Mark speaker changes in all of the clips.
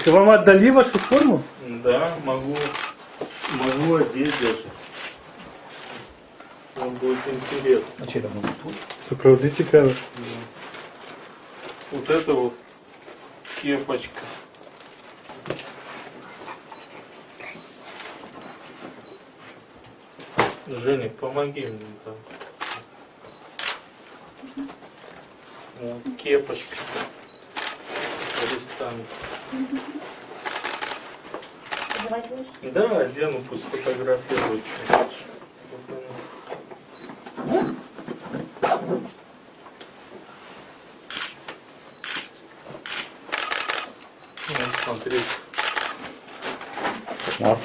Speaker 1: Так вам отдали вашу форму?
Speaker 2: Да, могу одеть даже. Вам будет интересно.
Speaker 3: А че давно тут?
Speaker 1: Супроводы цікаво.
Speaker 2: Вот это вот кепочка. Женя, помоги мне там. Вот, кепочка. Арестант. Да, одену, пусть фотографируют. Вот, смотрите.
Speaker 1: А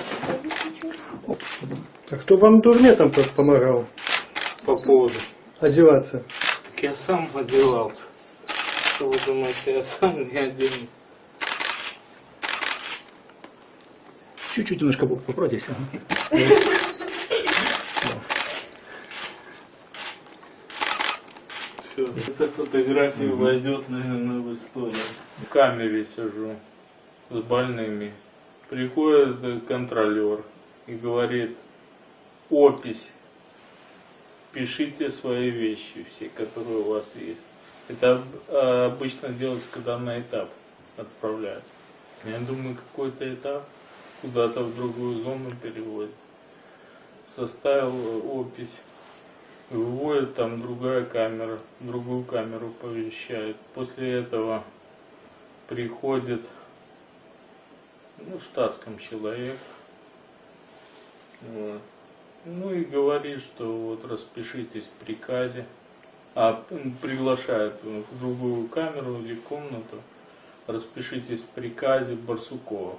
Speaker 1: кто вам турнетом помогал
Speaker 2: По поводу.
Speaker 1: одеваться?
Speaker 2: Так я сам одевался. Что вы думаете, я сам не оденусь?
Speaker 3: Чуть-чуть немножко поправьтесь.
Speaker 2: Все. Эта фотография войдет, наверное, в историю. В камере сижу с больными. Приходит контролер и говорит: опись. Пишите свои вещи, все, которые у вас есть. Это обычно делается, когда на этап отправляют. Я думаю, какой-то этап куда-то в другую зону переводит. Составил опись. Выводит, там другая камера, другую камеру помещает. После этого приходит, в штатском человек. Вот. Ну и говорит, что вот распишитесь в приказе. Приглашает в другую камеру или комнату. Распишитесь в приказе Барсукова.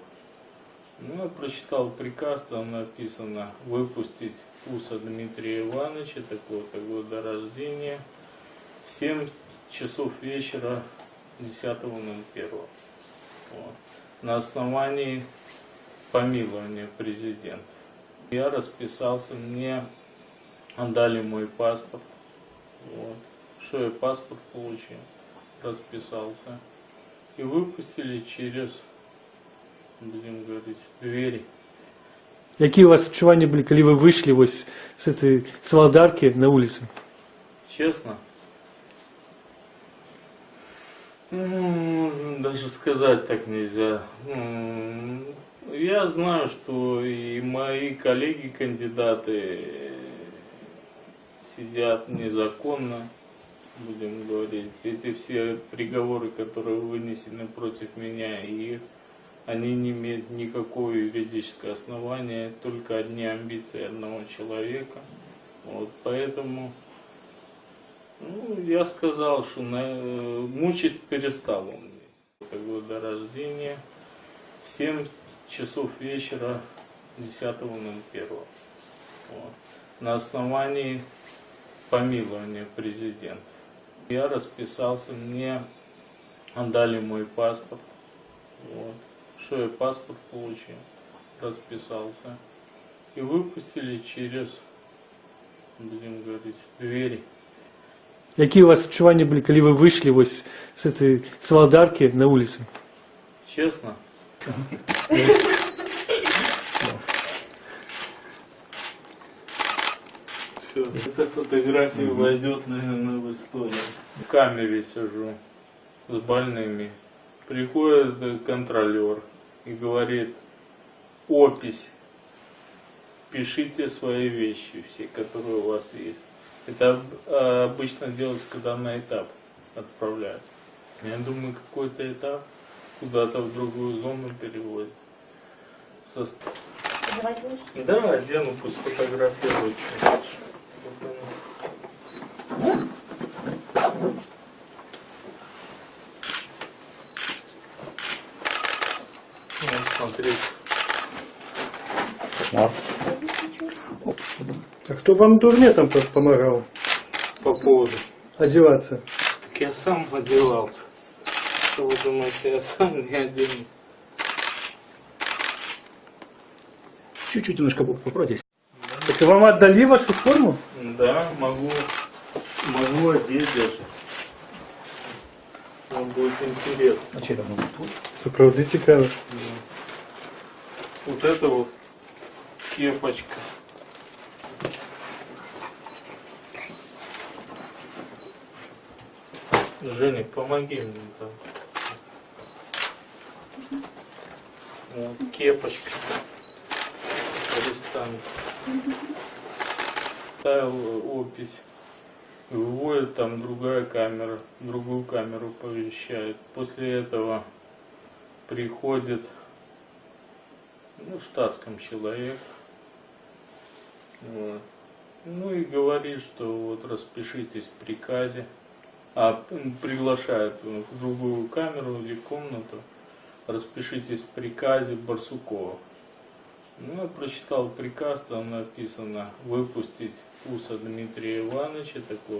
Speaker 2: Ну, я прочитал приказ, там написано: выпустить Уса Дмитрия Ивановича, такого-то года рождения, в 7 часов вечера 10.01. Вот. На основании помилования президента. Я расписался, мне отдали мой паспорт. Вот. Что я паспорт получил, расписался. И выпустили через, будем говорить, двери.
Speaker 1: Які у вас відчування були, коли ви вийшли ось з цієї Володарки на вулицю?
Speaker 2: Честно? Даже сказать так нельзя. Я знаю, что и мои коллеги-кандидаты сидят незаконно, будем говорить. Эти все приговоры, которые вынесены против меня, и они не имеют никакого юридического основания, только одни амбиции одного человека. Вот, поэтому я сказал, что мучить перестал он меня. Года рождения, в 7 часов вечера 10.01. Вот, на основании помилования президента. Я расписался, мне отдали мой паспорт. Вот. Что я паспорт получил, расписался. И выпустили через, будем говорить, двери.
Speaker 1: Які у вас відчування були, коли ви вийшли ось з цієї Володарки на вулицю?
Speaker 2: Честно? Все. Эта фотография войдет, наверное, в историю. В камере сижу с больными. Приходит контролер и говорит: опись. Пишите свои вещи, все, которые у вас есть. Это обычно делается, когда на этап отправляют. Я думаю, какой-то этап куда-то в другую зону переводит. Да, одену, пусть фотографируют. Вот, смотрите.
Speaker 1: А кто вам турнетом помогал
Speaker 2: По поводу.
Speaker 1: одеваться?
Speaker 2: Так я сам одевался. Что вы думаете, я сам не оденусь?
Speaker 3: Чуть-чуть немножко поправьтесь.
Speaker 1: Так вам отдали вашу форму?
Speaker 2: Да, могу одеть даже. Вот, Там будет интересно.
Speaker 3: А чей там был ствол?
Speaker 1: Це правда цікаво.
Speaker 2: Вот это вот кепочка. Женя, помоги мне там. Вот, кепочка. Арестант. Ставил опись. Выводит там другая камера. Другую камеру повещает. После этого приходит, ну, в штатском человек. Вот. Ну и говорит, что вот распишитесь в приказе. Приглашает в другую камеру или комнату. Распишитесь в приказе Барсукова. Ну, я прочитал приказ, там написано выпустить Уса Дмитрия Ивановича, такого